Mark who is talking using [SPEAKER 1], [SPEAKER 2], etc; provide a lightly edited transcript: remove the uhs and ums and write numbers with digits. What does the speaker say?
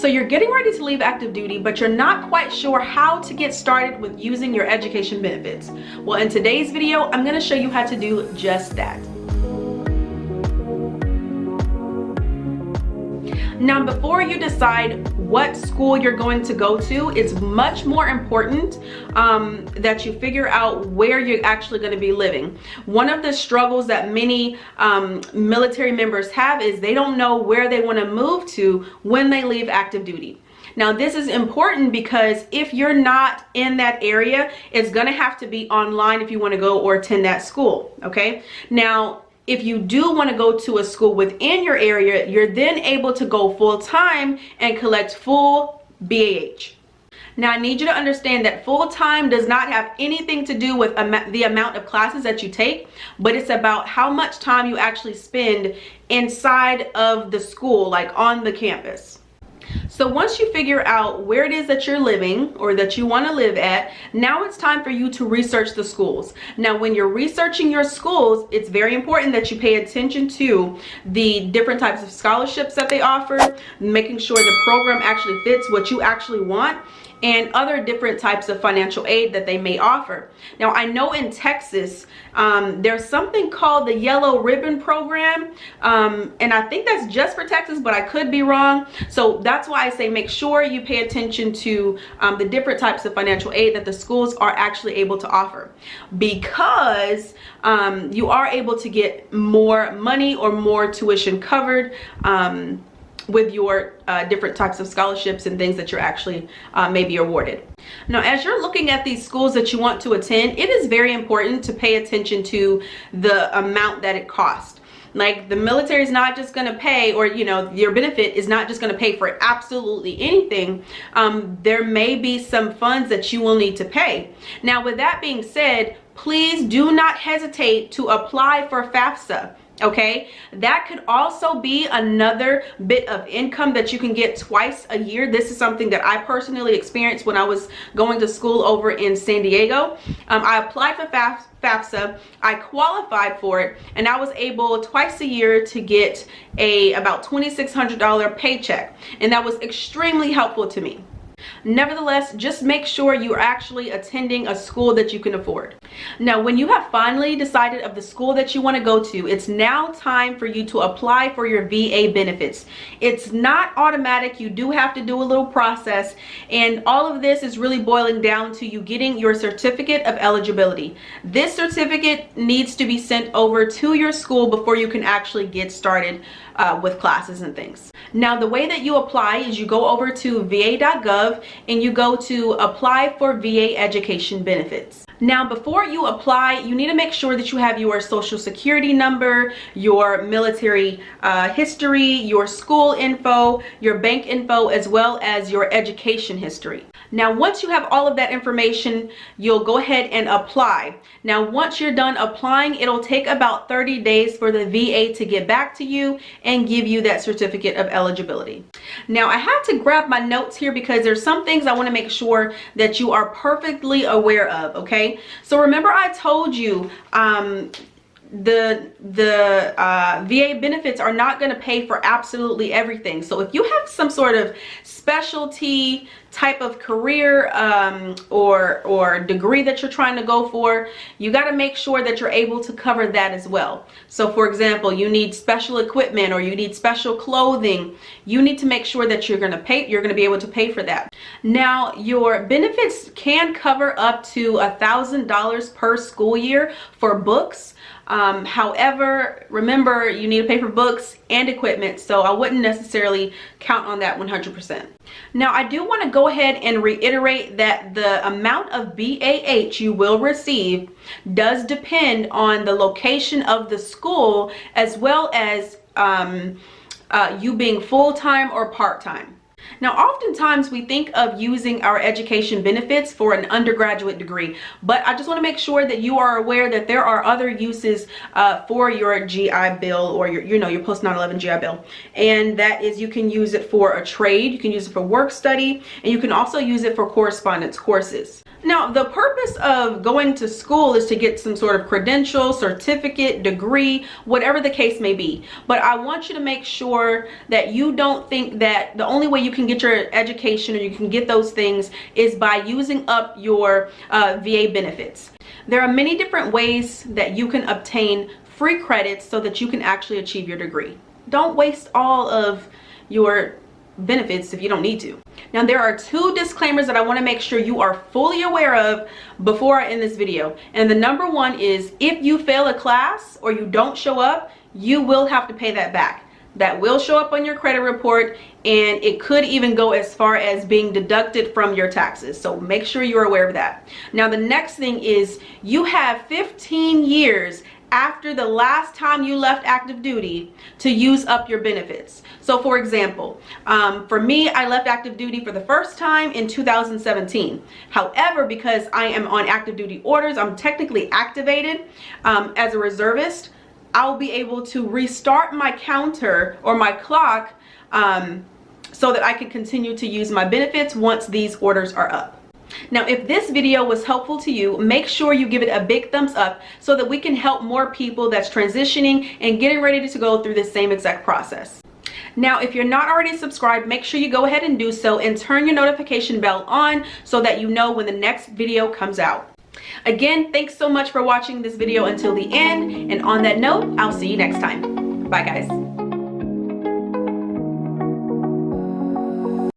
[SPEAKER 1] So you're getting ready to leave active duty, but you're not quite sure how to get started with using your education benefits. Well, in today's video, I'm going to show you how to do just that. Now, before you decide what school you're going to go to, it's much more important that you figure out where you're actually going to be living. One of the struggles that many military members have is they don't know where they want to move to when they leave active duty. Now, this is important because if you're not in that area, it's going to have to be online if you want to go or attend that school, okay? Now, if you do want to go to a school within your area, you're then able to go full-time and collect full BAH. Now, I need you to understand that full-time does not have anything to do with the amount of classes that you take, but it's about how much time you actually spend inside of the school, like on the campus. So once you figure out where it is that you're living or that you want to live at, now it's time for you to research the schools. Now, when you're researching your schools, it's very important that you pay attention to the different types of scholarships that they offer, making sure the program actually fits what you actually want, and other different types of financial aid that they may offer. Now, I know in Texas, there's something called the Yellow Ribbon Program, and I think that's just for Texas, but I could be wrong. So that's why I say make sure you pay attention to the different types of financial aid that the schools are actually able to offer, because you are able to get more money or more tuition covered with your different types of scholarships and things that you're actually may be awarded. Now, as you're looking at these schools that you want to attend, it is very important to pay attention to the amount that it costs. Like, the military is not just going to pay, or your benefit is not just going to pay for absolutely anything. There may be some funds that you will need to pay. Now, with that being said, please do not hesitate to apply for FAFSA. Okay, that could also be another bit of income that you can get twice a year. This is something that I personally experienced when I was going to school over in San Diego. I applied for FAFSA, I qualified for it, and I was able twice a year to get about $2,600 paycheck, and that was extremely helpful to me. Nevertheless, just make sure you're actually attending a school that you can afford. Now, when you have finally decided of the school that you want to go to, it's now time for you to apply for your VA benefits. It's not automatic. You do have to do a little process, and all of this is really boiling down to you getting your certificate of eligibility. This certificate needs to be sent over to your school before you can actually get started with classes and things. Now, the way that you apply is you go over to va.gov and you go to apply for VA education benefits. Now, before you apply, you need to make sure that you have your social security number, your military history, your school info, your bank info, as well as your education history. Now, once you have all of that information, you'll go ahead and apply. Now, once you're done applying, it'll take about 30 days for the VA to get back to you and give you that certificate of eligibility. Now, I had to grab my notes here because there's some things I want to make sure that you are perfectly aware of, okay? So remember, I told you the VA benefits are not going to pay for absolutely everything. So if you have some sort of specialty type of career or degree that you're trying to go for, you got to make sure that you're able to cover that as well. So for example, you need special equipment or you need special clothing. You need to make sure that you're going to be able to pay for that. Now, your benefits can cover up to $1,000 per school year for books. However, remember, you need to pay for books and equipment, so I wouldn't necessarily count on that 100%. Now, I do want to go ahead and reiterate that the amount of BAH you will receive does depend on the location of the school, as well as you being full-time or part-time. Now, oftentimes we think of using our education benefits for an undergraduate degree, but I just want to make sure that you are aware that there are other uses for your GI Bill, or your post 9/11 GI Bill, and that is you can use it for a trade, you can use it for work study, and you can also use it for correspondence courses. Now, the purpose of going to school is to get some sort of credential, certificate, degree, whatever the case may be. But I want you to make sure that you don't think that the only way you can get your education or you can get those things is by using up your VA benefits. There are many different ways that you can obtain free credits so that you can actually achieve your degree. Don't waste all of your benefits if you don't need to. Now, there are 2 disclaimers that I want to make sure you are fully aware of before I end this video. And the number one is, if you fail a class or you don't show up, you will have to pay that back. That will show up on your credit report, and it could even go as far as being deducted from your taxes. So make sure you're aware of that. Now, the next thing is, you have 15 years after the last time you left active duty to use up your benefits. So for example, for me, I left active duty for the first time in 2017. However, because I am on active duty orders, I'm technically activated as a reservist, I'll be able to restart my counter or my clock so that I can continue to use my benefits once these orders are up. Now, if this video was helpful to you, make sure you give it a big thumbs up so that we can help more people that's transitioning and getting ready to go through the same exact process. Now, if you're not already subscribed, make sure you go ahead and do so and turn your notification bell on so that you know when the next video comes out. Again, thanks so much for watching this video until the end. And on that note, I'll see you next time. Bye, guys.